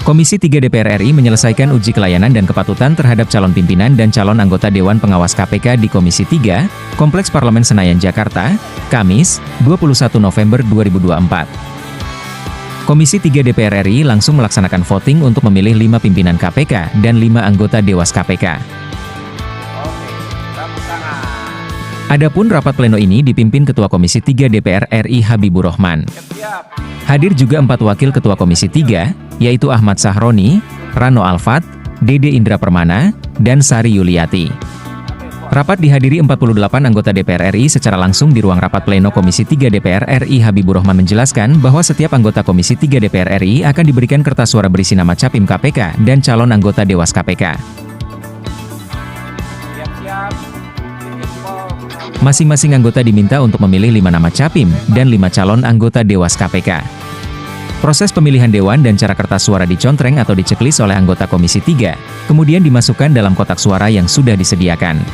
Komisi 3 DPR RI menyelesaikan uji kelayanan dan kepatutan terhadap calon pimpinan dan calon anggota Dewan Pengawas KPK di Komisi 3, Kompleks Parlemen Senayan, Jakarta, Kamis, 21 November 2024. Komisi 3 DPR RI langsung melaksanakan voting untuk memilih 5 pimpinan KPK dan 5 anggota Dewas KPK. Adapun rapat pleno ini dipimpin Ketua Komisi 3 DPR RI Habibur Rahman. Hadir juga 4 wakil Ketua Komisi 3, yaitu Ahmad Sahroni, Rano Alfat, Dede Indra Permana, dan Sari Yuliati. Rapat dihadiri 48 anggota DPR RI secara langsung di ruang rapat pleno Komisi 3 DPR RI. Habibur Rahman menjelaskan bahwa setiap anggota Komisi 3 DPR RI akan diberikan kertas suara berisi nama capim KPK dan calon anggota Dewas KPK. Masing-masing anggota diminta untuk memilih 5 nama capim dan 5 calon anggota Dewas KPK. Proses pemilihan dewan dan cara kertas suara dicontreng atau diceklis oleh anggota Komisi 3, kemudian dimasukkan dalam kotak suara yang sudah disediakan.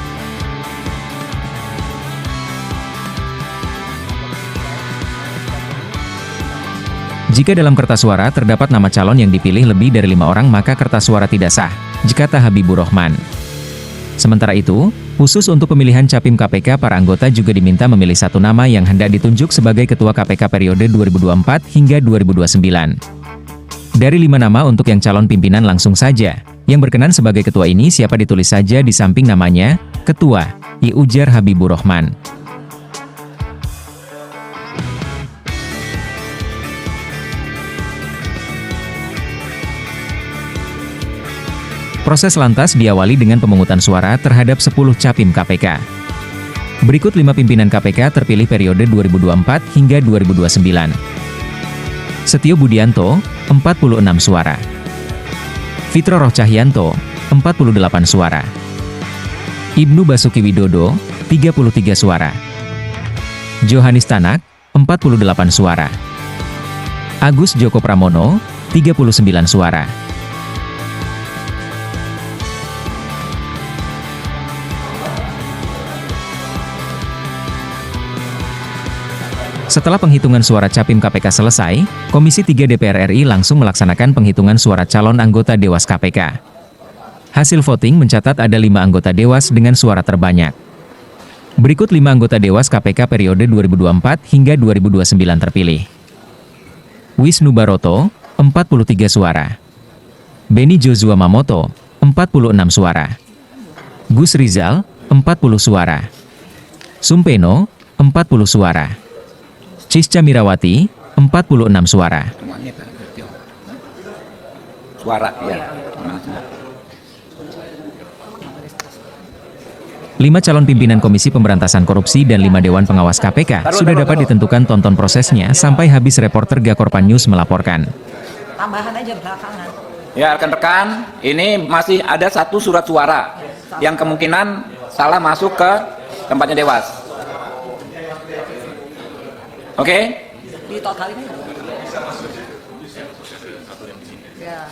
Jika dalam kertas suara terdapat nama calon yang dipilih lebih dari 5 orang, maka kertas suara tidak sah, kata Habibur Rahman. Sementara itu, khusus untuk pemilihan capim KPK, para anggota juga diminta memilih 1 nama yang hendak ditunjuk sebagai Ketua KPK periode 2024 hingga 2029. Dari 5 nama untuk yang calon pimpinan langsung saja, yang berkenan sebagai ketua ini siapa ditulis saja di samping namanya, Ketua, ujar Habibur Rahman. Proses lantas diawali dengan pemungutan suara terhadap 10 capim KPK. Berikut 5 pimpinan KPK terpilih periode 2024 hingga 2029. Setio Budianto, 46 suara. Fitro Roh Cahyanto, 48 suara. Ibnu Basuki Widodo, 33 suara. Johanis Tanak, 48 suara. Agus Joko Pramono, 39 suara. Setelah penghitungan suara capim KPK selesai, Komisi 3 DPR RI langsung melaksanakan penghitungan suara calon anggota Dewas KPK. Hasil voting mencatat ada 5 anggota Dewas dengan suara terbanyak. Berikut 5 anggota Dewas KPK periode 2024 hingga 2029 terpilih. Wisnu Baroto, 43 suara. Beni Joshua Mamoto, 46 suara. Gus Rizal, 40 suara. Sumpeno, 40 suara. Cisca Mirawati, 46 suara. Suara, ya. 5 calon pimpinan Komisi Pemberantasan Korupsi dan 5 Dewan Pengawas KPK sudah dapat ditentukan. Tonton prosesnya sampai habis. Reporter Gakorpan News melaporkan. Tambahan aja belakangan. Ya, rekan-rekan, ini masih ada 1 surat suara yang kemungkinan salah masuk ke tempatnya Dewas. Oke? Di total ini ya,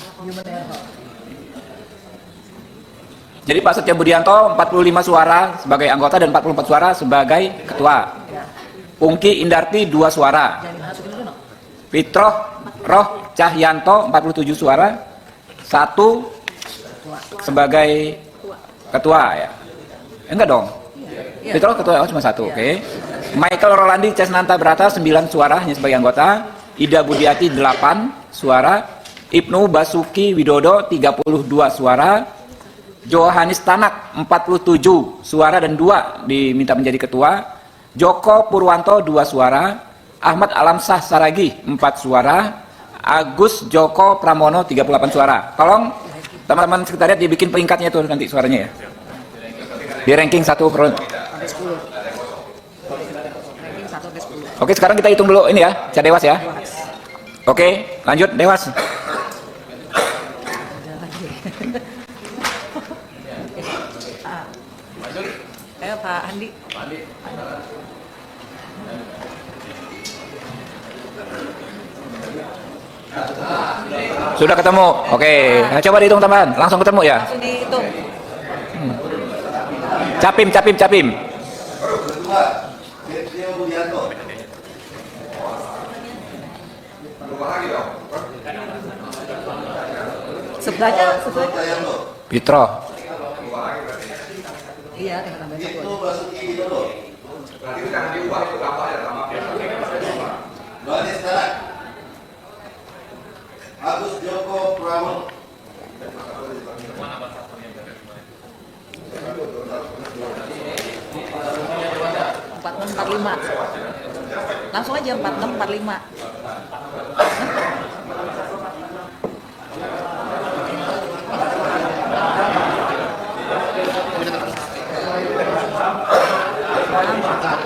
Jadi Pak Setio Budianto 45 suara sebagai anggota dan 44 suara sebagai ketua. Pungki Indarti 2 suara. Fitro Roh Cahyanto 47 suara. 1 sebagai ketua ya. Enggak dong. Fitro ketua cuma 1, oke. Michael Rolandi Cesnanta Brata 9 suara hanya sebagai anggota. Ida Budiati 8 suara. Ibnu Basuki Widodo 32 suara. Johanis Tanak 47 suara dan 2 diminta menjadi ketua. Joko Purwanto 2 suara. Ahmad Alamsah Saragi 4 suara. Agus Joko Pramono 38 suara. Tolong teman-teman sekretariat dibikin peringkatnya tuh nanti suaranya ya. Di ranking 1 per 10. Oke, sekarang kita hitung dulu ini ya, Cak Dewas ya. Oke, lanjut Dewas. Ayo Pak Andi. Sudah ketemu. Oke, nah, coba dihitung teman, langsung ketemu ya. Langsung dihitung. Capim. Sebelahnya, Fitro. iya, tinggal tambahin satu aja. Agus Joko Pramono. Empat enam empat lima. Langsung aja 4645.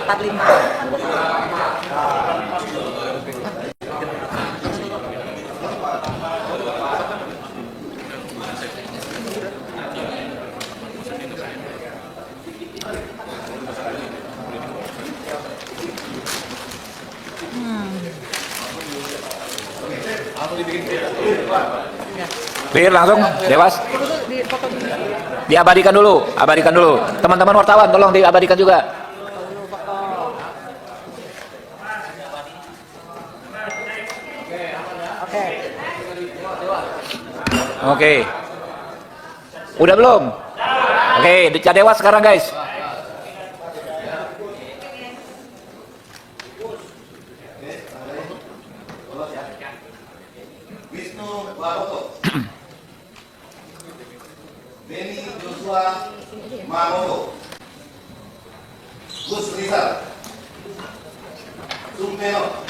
Empat lima. Clear langsung, Dewas. Itu di foto dulu. Diabadikan dulu, abadikan dulu. Teman-teman wartawan tolong diabadikan juga. Oke. Oke. Udah belum? Oke, Deca Dewas sekarang guys. Wisnu Baroto. Beni Joshua Mamoto. Gus Rizal. Sumpeno.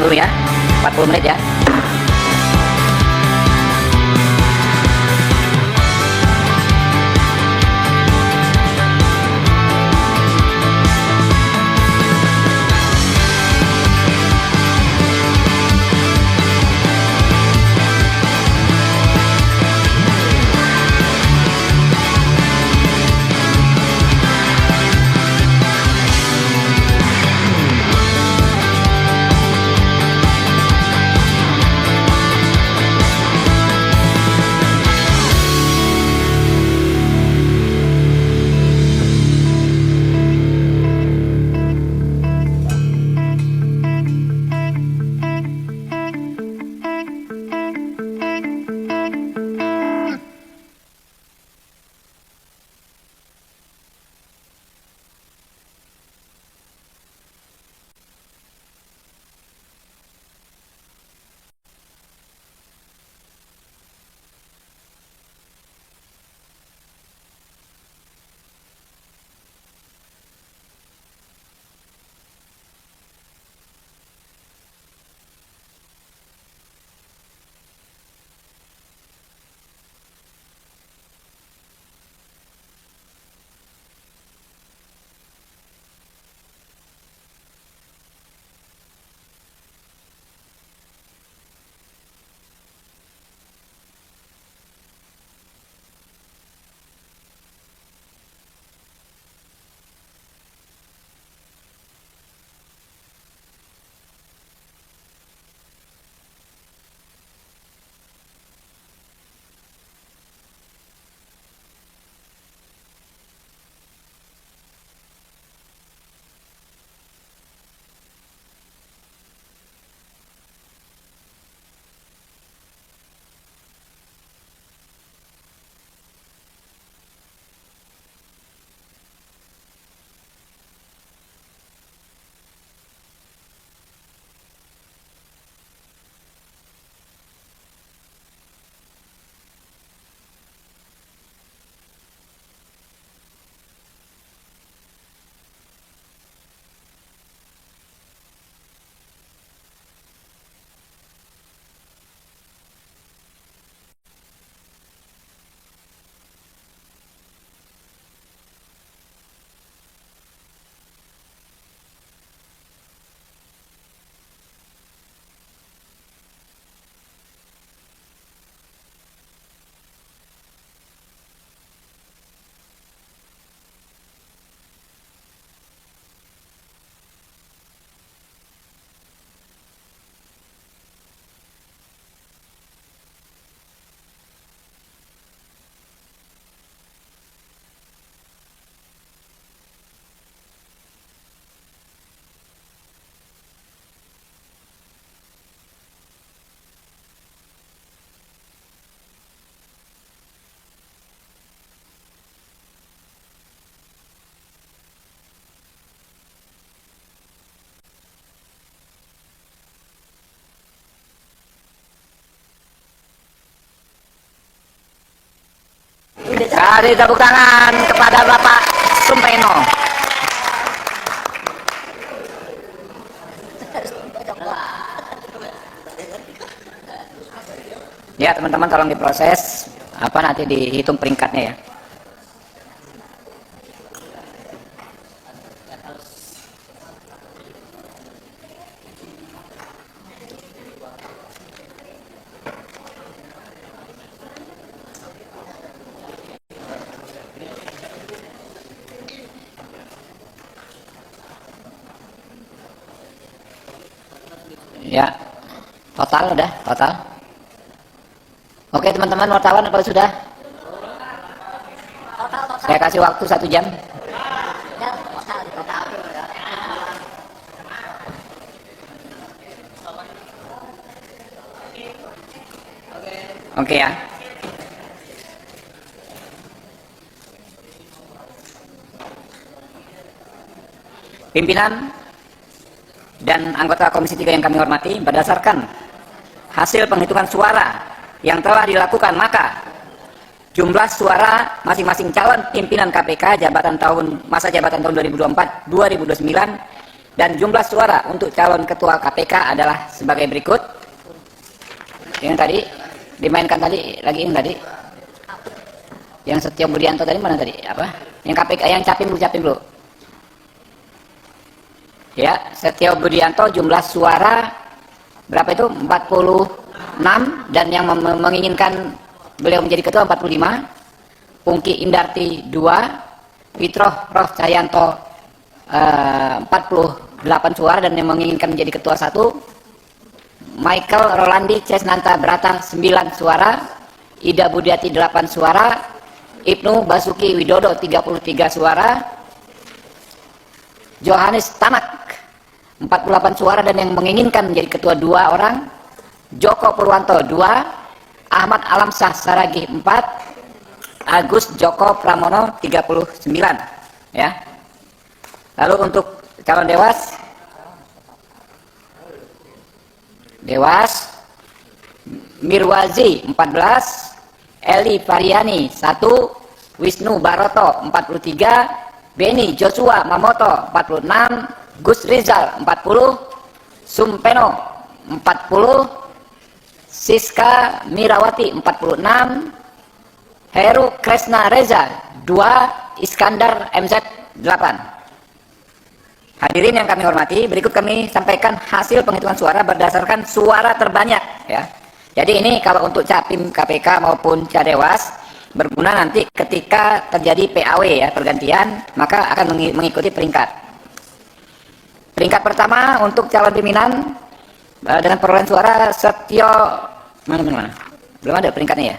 dulu ya, 40 menit ya. Kasih tepuk tangan kepada Bapak Sumpeno. Ya teman-teman, tolong diproses nanti dihitung peringkatnya ya. Ya, total udah, total. Oke teman-teman wartawan, apa sudah? Saya kasih waktu 1 jam. Oke ya. Pimpinan dan anggota Komisi 3 yang kami hormati, berdasarkan hasil penghitungan suara yang telah dilakukan, maka jumlah suara masing-masing calon pimpinan KPK masa jabatan tahun 2024-2029 Dan jumlah suara untuk calon ketua KPK adalah sebagai berikut. Yang tadi dimainkan tadi, lagi yang tadi. Yang Setio Budianto tadi mana tadi? Apa? Yang KPK, yang capim dulu. Ya, Setio Budianto jumlah suara berapa itu? 46, dan yang menginginkan beliau menjadi ketua 45. Pungki Indarti 2, Fitroh Roh Cahyanto 48 suara dan yang menginginkan menjadi ketua 1. Michael Rolandi Cesnanta Brata 9 suara, Ida Budiati 8 suara, Ibnu Basuki Widodo 33 suara, Johannes Tanak 48 suara dan yang menginginkan menjadi ketua 2 orang, Joko Purwanto 2, Ahmad Alamsyah Saragih 4, Agus Joko Pramono 39, ya. Lalu untuk calon Dewas Mirwazi 14, Eli Variani 1, Wisnu Baroto 43, Beni Joshua Mamoto 46, Gus Rizal 40, Sumpeno 40, Siska Mirawati 46, Heru Kresna Reza 2, Iskandar MZ 8. Hadirin yang kami hormati, berikut kami sampaikan hasil penghitungan suara berdasarkan suara terbanyak, ya. Jadi ini kalau untuk capim KPK maupun Cadewas berguna nanti ketika terjadi PAW, ya, pergantian, maka akan mengikuti peringkat. Peringkat pertama untuk calon pimpinan dengan perolehan suara Setio mana? Belum ada peringkatnya, ya.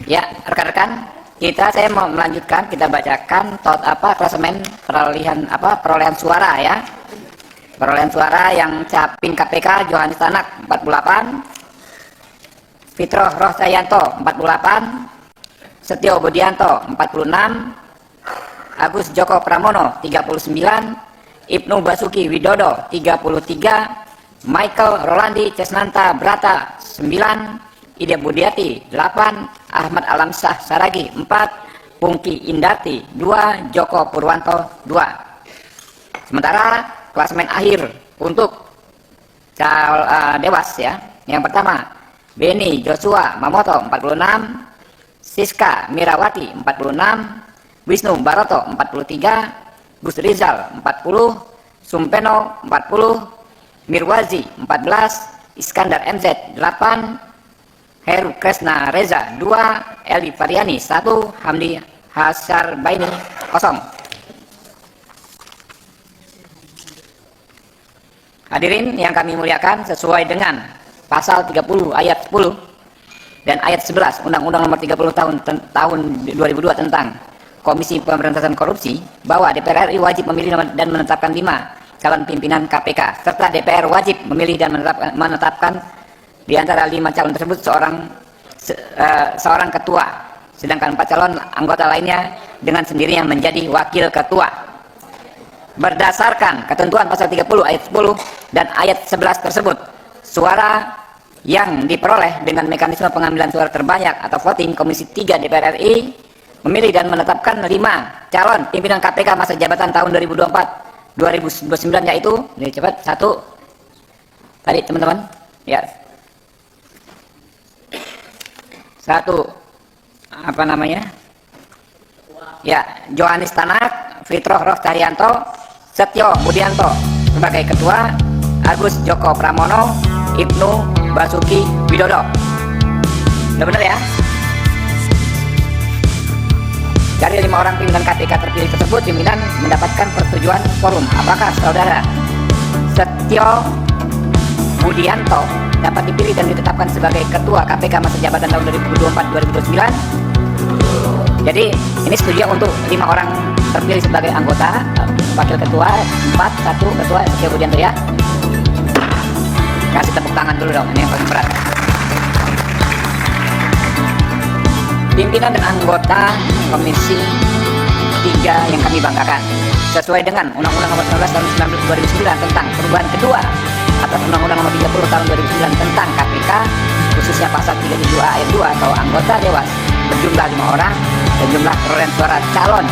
Ya, rekan-rekan, saya mau melanjutkan, kita bacakan klasemen perolehan suara ya. Perolehan suara yang Capim KPK Johanis Tanak 48, Fitroh Roh Cahyanto 48, Setio Budianto 46, Agus Joko Pramono 39, Ibnu Basuki Widodo 33, Michael Rolandi Cesnanta Brata 9, Ida Budiati 8, Ahmad Alamsyah Saragi 4, Pungki Indarti 2, Joko Purwanto 2. Sementara klasemen akhir untuk Dewas ya. Yang pertama, Beni Joshua Mamoto 46, Siska Mirawati 46, Wisnu Baroto 43, Gus Rizal 40, Sumpeno 40, Mirwazi 14, Iskandar MZ 8, Heru Kresna Reza 2, Eli Variani 1, Hamdi Hasar Baini 0. Hadirin yang kami muliakan, sesuai dengan pasal 30 ayat 10 dan ayat 11 Undang-Undang Nomor 30 tahun 2002 tentang Komisi Pemberantasan Korupsi, bahwa DPR RI wajib memilih dan menetapkan 5 calon pimpinan KPK, serta DPR wajib memilih dan menetapkan di antara 5 calon tersebut seorang ketua, sedangkan 4 calon anggota lainnya dengan sendirinya menjadi wakil ketua. Berdasarkan ketentuan pasal 30 ayat 10 dan ayat 11 tersebut, suara yang diperoleh dengan mekanisme pengambilan suara terbanyak atau voting, Komisi 3 DPR RI memilih dan menetapkan 5 calon pimpinan KPK masa jabatan tahun 2024-2029, yaitu, ini cepat, 1 tadi teman-teman ya, 1 ya, Johanis Tanak, Fitroh Roh Cahyanto, Setio Budianto sebagai ketua, Agus Joko Pramono, Ibnu Basuki Widodo. Udah benar ya? Dari 5 orang pimpinan KPK terpilih tersebut, pimpinan mendapatkan persetujuan quorum. Apakah saudara Setio Budianto dapat dipilih dan ditetapkan sebagai ketua KPK masa jabatan tahun 2024-2029? Jadi ini setuju untuk 5 orang terpilih sebagai anggota, wakil ketua 4, 1 ketua Setio Budianto ya. Kasih tepuk tangan dulu dong, ini yang paling berat. Pimpinan dan anggota Komisi 3 yang kami banggakan, sesuai dengan Undang-Undang Nomor 19 Tahun 2009 tentang perubahan kedua atas Undang-Undang Nomor 30 Tahun 2009 tentang KPK, khususnya pasal 37A ayat 2 atau anggota Dewas berjumlah 5 orang dan jumlah perolehan suara calon